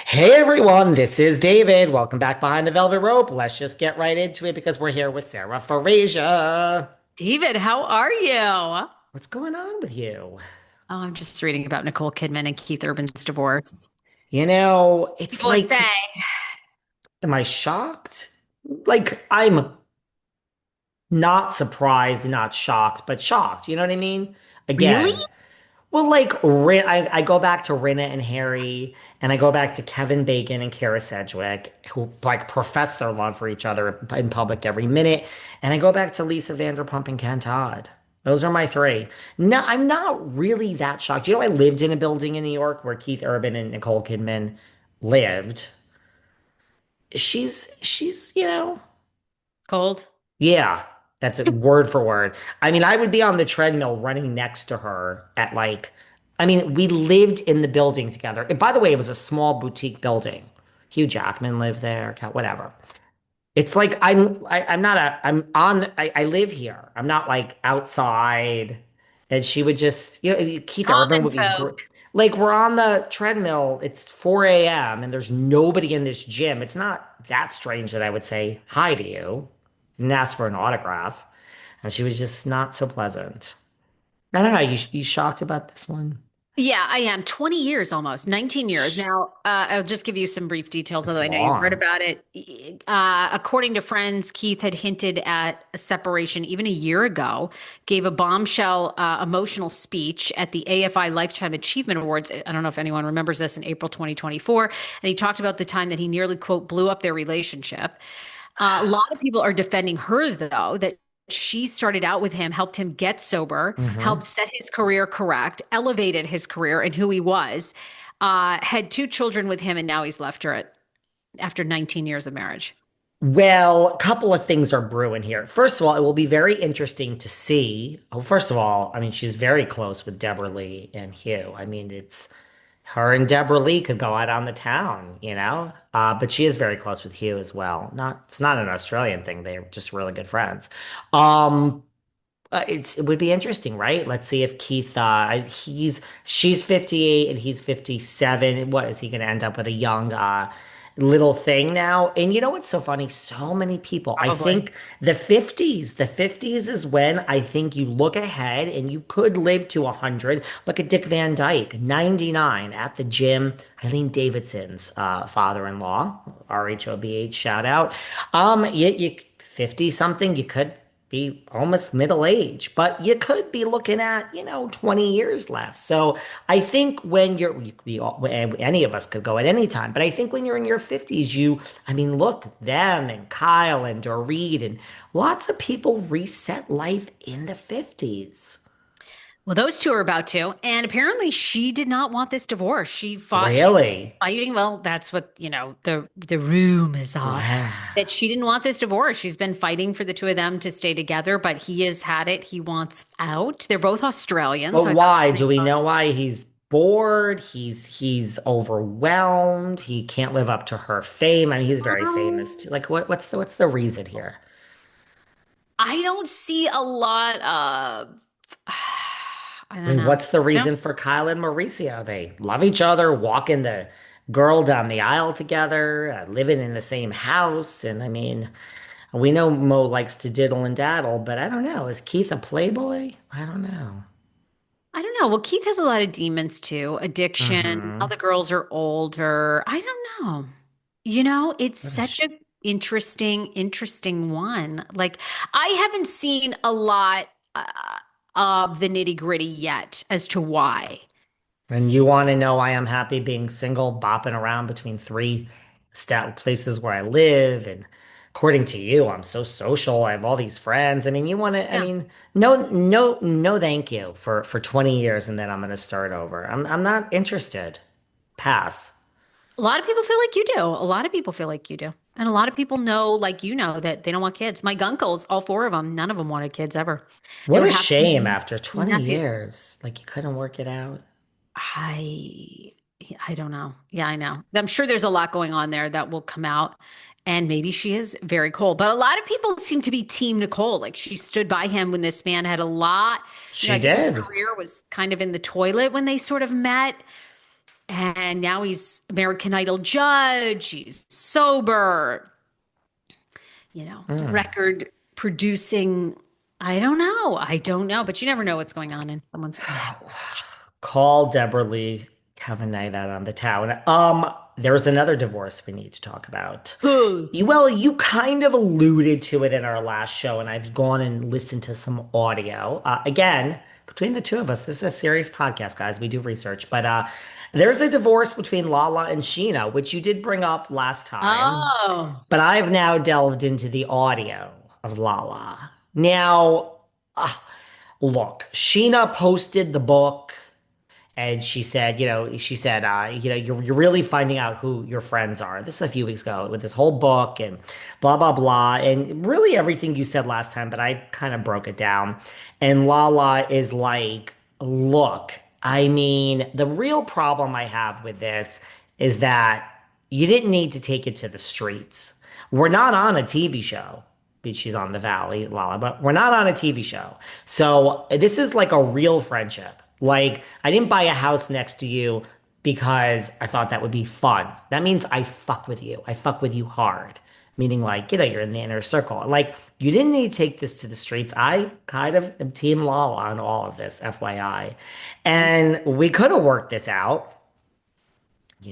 Hey everyone, this is David. Welcome back behind the velvet rope. Let's just get right into it because we're here with Sarah Farasia. David, how are you? Oh, What's going on with you? I'm just reading about Nicole Kidman and Keith Urban's divorce. It's People say, like, am I shocked? Like, I'm not surprised, not shocked, but shocked. You know what I mean? really? Again, well, like, I go back to Rinna and Harry, and I go back to Kevin Bacon and Kara Sedgwick, who like profess their love for each other in public every minute. And I go back to Lisa Vanderpump and Ken Todd. Those are my three. No, I'm not really that shocked. I lived in a building in New York where Keith Urban and Nicole Kidman lived. She's Cold? yeah, that's it, word for word. I mean, I would be on the treadmill running next to her at like, I mean, we lived in the building together. And by the way, it was a small boutique building. Hugh Jackman lived there, whatever. It's like I'm not a I'm on I live here. I'm not like outside. And she would just, Keith Urban Common would be great. folk. Like we're on the treadmill, it's 4 a.m. and there's nobody in this gym. It's not that strange that I would say hi to you and ask for an autograph. And she was just not so pleasant. I don't know. You shocked about this one? Yeah, I am. 20 years almost, 19 years. Now, I'll just give you some brief details, That's although I know you've read long. about it. According to friends, Keith had hinted at a separation even a year ago, gave a bombshell emotional speech at the AFI Lifetime Achievement Awards. I don't know if anyone remembers this in April 2024. And he talked about the time that he nearly, quote, blew up their relationship. A lot of people are defending her, though, that she started out with him, helped him get sober, Hmm. helped set his career correct, elevated his career and who he was, had two children with him, and now he's left her after 19 years of marriage. Well, a couple of things are brewing here. First of all, it will be very interesting to see. Well, first of all, I mean, she's very close with Deborah Lee and Hugh. I mean, it's her and Deborah Lee could go out on the town. But she is very close with Hugh as well. It's not an Australian thing. They're just really good friends. Um, it would be interesting, right? Let's see if Keith, she's 58 and he's 57. What is he going to end up with a young, little thing now? And you know what's so funny? So many people, I Probably. think the 50s is when I think you look ahead and you could live to 100. Look at Dick Van Dyke, 99 at the gym. Eileen Davidson's, father-in-law, RHOBH, shout out. You 50 something, you could be almost middle age, but you could be looking at, 20 years left. So I think when any of us could go at any time, but I think when you're in your 50s, I mean, look, them and Kyle and Dorit and lots of people reset life in the 50s. Well, those two are about to. And apparently she did not want this divorce. She fought, she's Really? fighting. Well, that's what, the rumors are Wow. that she didn't want this divorce. She's been fighting for the two of them to stay together, but he has had it. He wants out. They're both Australian, But so I thought it was why? pretty Do we fun. know why he's bored? He's overwhelmed. He can't live up to her fame. I mean, he's very famous too. Um, Like what's the reason here? I don't see a lot of, I I don't mean, know. what's the You know, reason for Kyle and Mauricio? They love each other, walking the girl down the aisle together, living in the same house. And I mean, we know Mo likes to diddle and daddle, but I don't know. Is Keith a playboy? I don't know. I don't know. Well, Keith has a lot of demons too. Addiction. All Hmm. the girls are older. I don't know. It's What a such a interesting one. Like, I haven't seen a lot of the nitty-gritty yet as to why. And you want to know why I'm happy being single, bopping around between three places where I live. And according to you, I'm so social. I have all these friends. I mean, I Yeah. mean, no, no, no, thank you for 20 years and then I'm going to start over. I'm not interested. Pass. A lot of people feel like you do. A lot of people feel like you do. And a lot of people know, like that they don't want kids. My uncles, all four of them, none of them wanted kids ever. They What were a happy shame having after 20 nephews. years. Like you couldn't work it out. I I don't know. Yeah, I know. I'm sure there's a lot going on there that will come out. And maybe she is very cold. But a lot of people seem to be Team Nicole. Like she stood by him when this man had a lot. She I think his did. career was kind of in the toilet when they sort of met. And now he's American Idol judge. He's sober, Mm. record producing. I don't know. I don't know, but you never know what's going on in someone's marriage. Call Deborah Lee, have a night out on the town. There's another divorce we need to talk about. Who's? Well, you kind of alluded to it in our last show, and I've gone and listened to some audio. Again, between the two of us, this is a serious podcast, guys. We do research, but there's a divorce between Lala and Scheana, which you did bring up last time. Oh, But I've now delved into the audio of Lala. Now, uh, look, Scheana posted the book. And she said, you're really finding out who your friends are. This is a few weeks ago with this whole book and blah, blah, blah. And really everything you said last time, but I kind of broke it down. And Lala is like, look, I mean, the real problem I have with this is that you didn't need to take it to the streets. We're not on a TV show. She's on the Valley, Lala, but we're not on a TV show. So this is like a real friendship. Like, I didn't buy a house next to you because I thought that would be fun. That means I fuck with you. I fuck with you hard. Meaning, like, you're in the inner circle. Like, you didn't need to take this to the streets. I kind of am Team Lala on all of this, FYI. And we could have worked this out.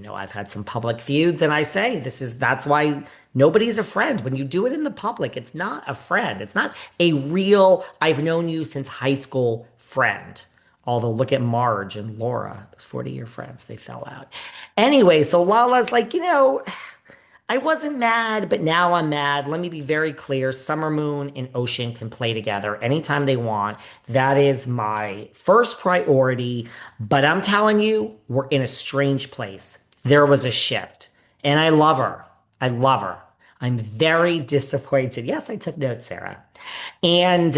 I've had some public feuds, and I say that's why nobody's a friend. When you do it in the public, it's not a friend. It's not a real, I've known you since high school friend. Although look at Marge and Laura, those 40-year friends, they fell out. Anyway, so Lala's like, I wasn't mad, but now I'm mad. Let me be very clear. Summer Moon and Ocean can play together anytime they want. That is my first priority. But I'm telling you, we're in a strange place. There was a shift. And I love her. I love her. I'm very disappointed. Yes, I took notes, Sarah. And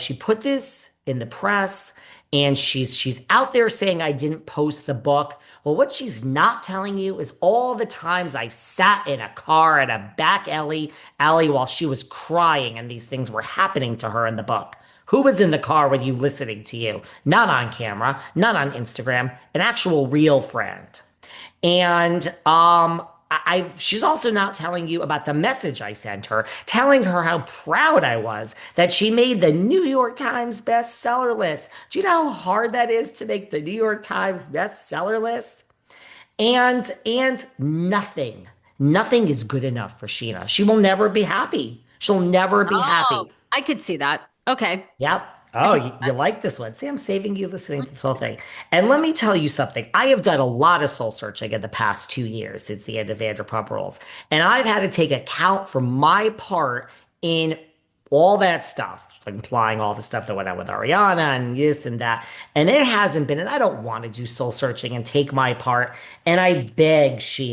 she put this in the press and she's out there saying I didn't post the book. Well, what she's not telling you is all the times I sat in a car at a back alley while she was crying and these things were happening to her in the book. Who was in the car with you listening to you? Not on camera, not on Instagram, an actual real friend. And she's also not telling you about the message I sent her, telling her how proud I was that she made the New York Times bestseller list. Do you know how hard that is to make the New York Times bestseller list? And nothing is good enough for Scheana. She will never be happy. She'll never be oh, happy. I could see that. Okay. Yep. I Oh, can you like this one. See, I'm saving you listening to this whole thing. And let me tell you something. I have done a lot of soul searching in the past 2 years since the end of Vanderpump Rules. And I've had to take account for my part in all that stuff, like implying all the stuff that went on with Ariana and this and that. And it hasn't been, and I don't want to do soul searching and take my part. And I beg Sheena.